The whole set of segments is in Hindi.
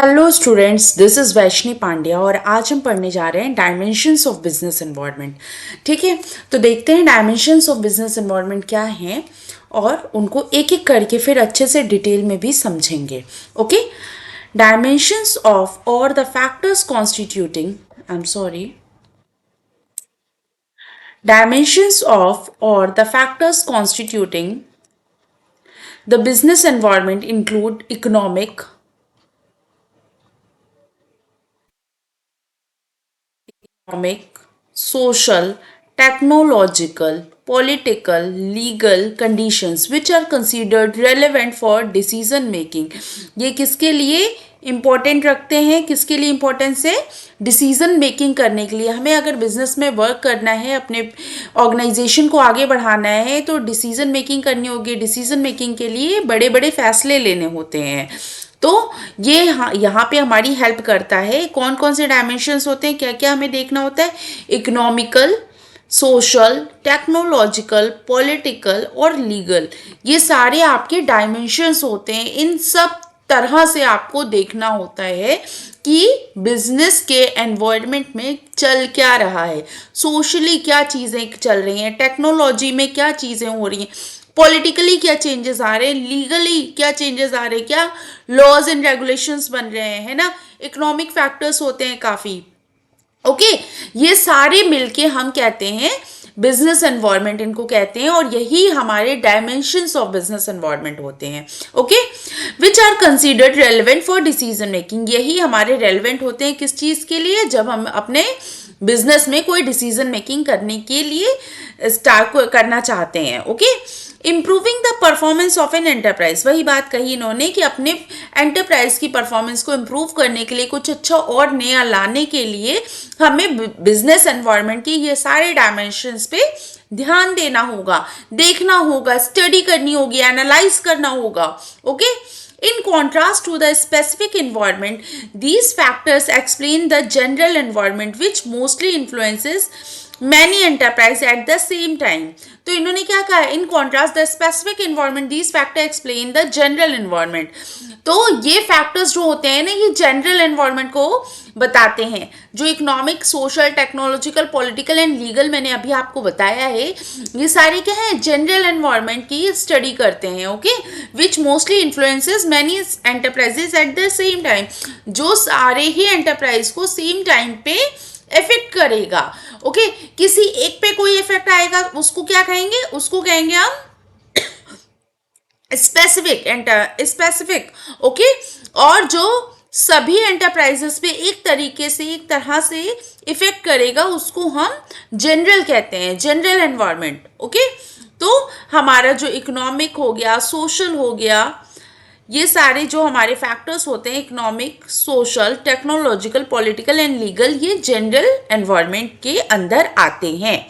Hello students, this is Vaishni Pandya और आज हम पढ़ने जा रहे हैं डायमेंशंस ऑफ बिजनेस एनवायरनमेंट। ठीक है, तो देखते हैं डायमेंशंस ऑफ बिजनेस एनवायरनमेंट क्या हैं और उनको एक एक करके फिर अच्छे से डिटेल में भी समझेंगे। ओके, डायमेंशंस ऑफ और the factors constituting I am sorry dimensions of or the factors constituting the business environment include economic, social, technological, political, legal conditions which are considered relevant for decision making। ये किसके लिए इम्पोर्टेंट रखते हैं, किसके लिए इम्पोर्टेंस है? डिसीजन मेकिंग करने के लिए। हमें अगर बिजनेस में वर्क करना है, अपने ऑर्गेनाइजेशन को आगे बढ़ाना है तो डिसीजन मेकिंग करनी होगी। डिसीजन मेकिंग के लिए बड़े बड़े फैसले लेने होते हैं। तो ये यहाँ पे हमारी हेल्प करता है। कौन कौन से डायमेंशंस होते हैं, क्या क्या हमें देखना होता है? इकोनॉमिकल, सोशल, टेक्नोलॉजिकल, पॉलिटिकल और लीगल, ये सारे आपके डायमेंशंस होते हैं। इन सब तरह से आपको देखना होता है कि बिजनेस के एनवायरनमेंट में चल क्या रहा है, सोशली क्या चीज़ें चल रही हैं, टेक्नोलॉजी में क्या चीज़ें हो रही हैं, पॉलिटिकली क्या चेंजेस आ रहे हैं, लीगली क्या चेंजेस आ रहे हैं, क्या लॉज एंड रेगुलेशंस बन रहे हैं, है ना। इकोनॉमिक फैक्टर्स होते हैं काफ़ी। ओके, ये सारे मिलके हम कहते हैं बिजनेस एनवायरनमेंट, इनको कहते हैं, और यही हमारे डायमेंशंस ऑफ बिजनेस एनवायरनमेंट होते हैं। Okay, which are considered relevant for decision making, यही हमारे रेलिवेंट होते हैं किस चीज़ के लिए? जब हम अपने बिजनेस में कोई डिसीजन मेकिंग करने के लिए स्टार्ट करना चाहते हैं। Okay, improving the performance of an enterprise, वही बात कही इन्होंने कि अपने एंटरप्राइज की परफॉर्मेंस को इम्प्रूव करने के लिए, कुछ अच्छा और नया लाने के लिए हमें बिजनेस एनवायरनमेंट की ये सारे डायमेंशंस पे ध्यान देना होगा, देखना होगा, स्टडी करनी होगी, एनालाइज करना होगा। Okay, in contrast to the specific environment, these factors explain the general environment which mostly influences many enterprise at the same time। तो इन्होंने क्या कहा? In contrast the specific environment these factor explain the general environment. तो ये फैक्टर्स जो होते हैं ना, ये जनरल एनवायरनमेंट को बताते हैं। जो economic, social, technological, political and legal मैंने अभी आपको बताया है, ये सारे क्या है? जनरल एनवायरनमेंट की स्टडी करते हैं। Okay, which mostly influences many enterprises at the same time, जो सारे ही एंटरप्राइज को सेम टाइम पे इफेक्ट करेगा। ओके, किसी एक पे कोई इफेक्ट आएगा, उसको क्या कहेंगे? उसको कहेंगे हम स्पेसिफिक। ओके, और जो सभी एंटरप्राइजेस पे एक तरीके से, एक तरह से इफेक्ट करेगा, उसको हम जनरल कहते हैं, जनरल एनवायरनमेंट। ओके, तो हमारा जो इकोनॉमिक हो गया, सोशल हो गया, ये सारे जो हमारे फैक्टर्स होते हैं, economic, social, technological, political and legal, ये जनरल एनवायरनमेंट के अंदर आते हैं।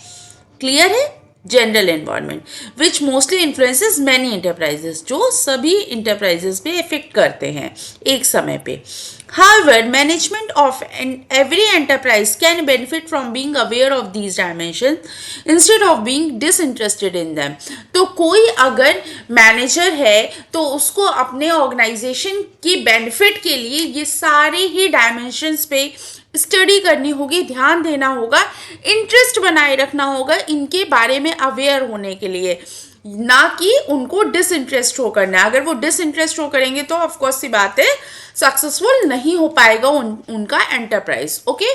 क्लियर है? जनरल एनवायरनमेंट विच मोस्टली इन्फ्लुएंसेस मैनी एंटरप्राइजेस, जो सभी इंटरप्राइजेस पे इफेक्ट करते हैं एक समय पे। However, management of every enterprise can benefit from being aware of these dimensions instead of being disinterested in them। तो कोई अगर मैनेजर है तो उसको अपने ऑर्गेनाइजेशन की बेनिफिट के लिए ये सारे ही डायमेंशंस पे स्टडी करनी होगी, ध्यान देना होगा, इंटरेस्ट बनाए रखना होगा इनके बारे में अवेयर होने के लिए, ना कि उनको डिसइंटरेस्ट हो करना है। अगर वो डिसइंटरेस्ट हो करेंगे तो ऑफकोर्स सी बात है, सक्सेसफुल नहीं हो पाएगा उनका एंटरप्राइज। ओके,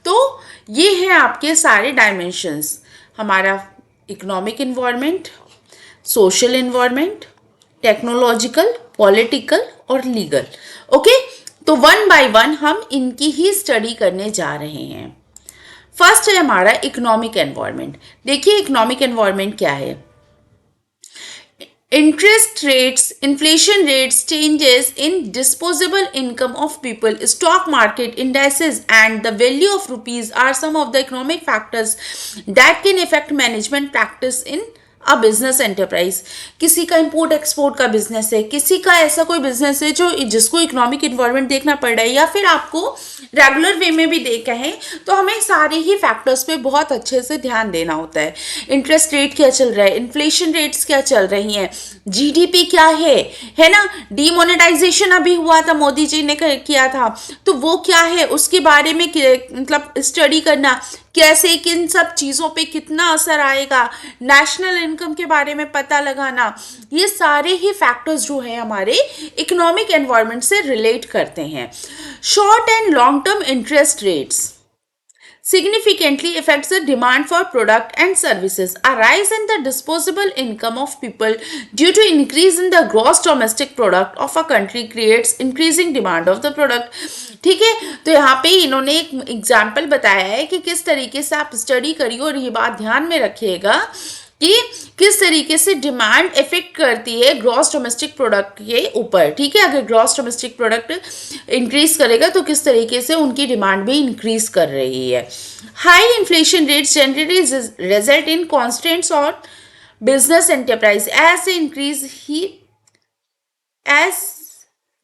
तो ये है आपके सारे डायमेंशंस, हमारा economic environment, social environment, technological, political और लीगल। ओके, तो वन बाय वन हम इनकी ही स्टडी करने जा रहे हैं। फर्स्ट है हमारा इकोनॉमिक एनवायरनमेंट। देखिए इकोनॉमिक एनवायरनमेंट क्या है? Interest rates, inflation rates, changes in disposable income of people, stock market indices and the value of rupees are some of the economic factors that can affect management practice in a business enterprise, किसी का इंपोर्ट एक्सपोर्ट का बिजनेस है, किसी का ऐसा कोई बिजनेस है जो जिसको इकोनॉमिक इन्वायरमेंट देखना पड़ रहा है, या फिर आपको रेगुलर वे में भी देख कहें तो हमें सारे ही फैक्टर्स पे बहुत अच्छे से ध्यान देना होता है। इंटरेस्ट रेट क्या चल रहा है, इन्फ्लेशन रेट्स क्या चल रही हैं, जीडीपी क्या है ना। डीमोनेटाइजेशन अभी हुआ था, मोदी जी ने किया था, तो वो क्या है उसके बारे में मतलब स्टडी करना, कैसे किन सब चीज़ों पे कितना असर आएगा, नेशनल इनकम के बारे में पता लगाना, ये सारे ही फैक्टर्स जो है हमारे इकोनॉमिक एनवायरनमेंट से रिलेट करते हैं। Short and long term interest rates significantly affects the demand for product and services. A rise in the disposable income of people due to increase in the gross domestic product of a country creates increasing demand of the product. ठीक है, तो यहाँ पे इन्होंने एक एग्जाम्पल बताया है कि किस तरीके से आप स्टडी करिए और ये बात ध्यान में रखिएगा कि किस तरीके से डिमांड इफेक्ट करती है ग्रॉस डोमेस्टिक प्रोडक्ट के ऊपर। ठीक है, अगर ग्रॉस डोमेस्टिक प्रोडक्ट इंक्रीज करेगा तो किस तरीके से उनकी डिमांड भी इंक्रीज कर रही है। High inflation rates generally result in constants और business enterprise as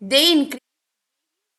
they increase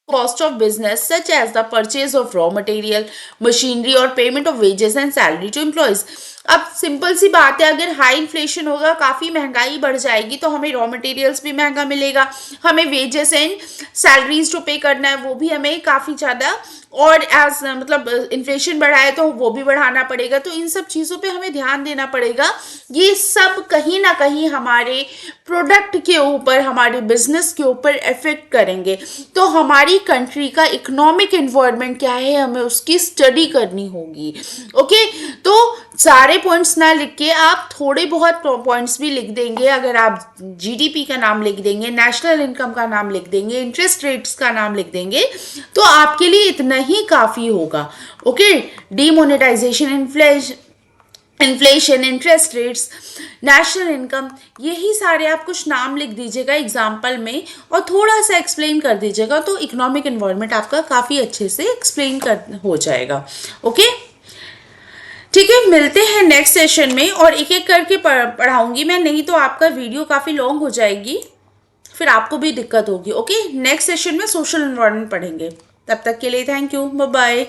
cost of business such as the purchase of raw material, machinery or payment of wages and salary to employees. अब सिंपल सी बात है, अगर हाई इन्फ्लेशन होगा, काफ़ी महंगाई बढ़ जाएगी, तो हमें रॉ मटेरियल्स भी महंगा मिलेगा, हमें वेजेस एंड सैलरीज जो पे करना है वो भी हमें काफ़ी ज़्यादा, और एज मतलब इन्फ्लेशन बढ़ा है तो वो भी बढ़ाना पड़ेगा। तो इन सब चीज़ों पे हमें ध्यान देना पड़ेगा। ये सब कहीं ना कहीं हमारे प्रोडक्ट के ऊपर, हमारे बिजनेस के ऊपर इफेक्ट करेंगे। तो हमारी कंट्री का इकोनॉमिक एनवायरनमेंट क्या है, हमें उसकी स्टडी करनी होगी। ओके, तो सारे पॉइंट्स ना लिख के आप थोड़े बहुत पॉइंट्स भी लिख देंगे। अगर आप जीडीपी का नाम लिख देंगे, नेशनल इनकम का नाम लिख देंगे, इंटरेस्ट रेट्स का नाम लिख देंगे, तो आपके लिए इतना ही काफ़ी होगा। Okay, demonetization, inflation, interest rates, national income, यही सारे आप कुछ नाम लिख दीजिएगा एग्जाम्पल में और थोड़ा सा एक्सप्लेन कर दीजिएगा, तो इकोनॉमिक एनवायरनमेंट आपका काफ़ी अच्छे से एक्सप्लेन हो जाएगा। ओके, ठीक है, मिलते हैं नेक्स्ट सेशन में और एक एक करके पढ़ाऊंगी मैं, नहीं तो आपका वीडियो काफ़ी लॉन्ग हो जाएगी, फिर आपको भी दिक्कत होगी। ओके, नेक्स्ट सेशन में सोशल एनवायरनमेंट पढ़ेंगे। तब तक के लिए थैंक यू, बाय बाय।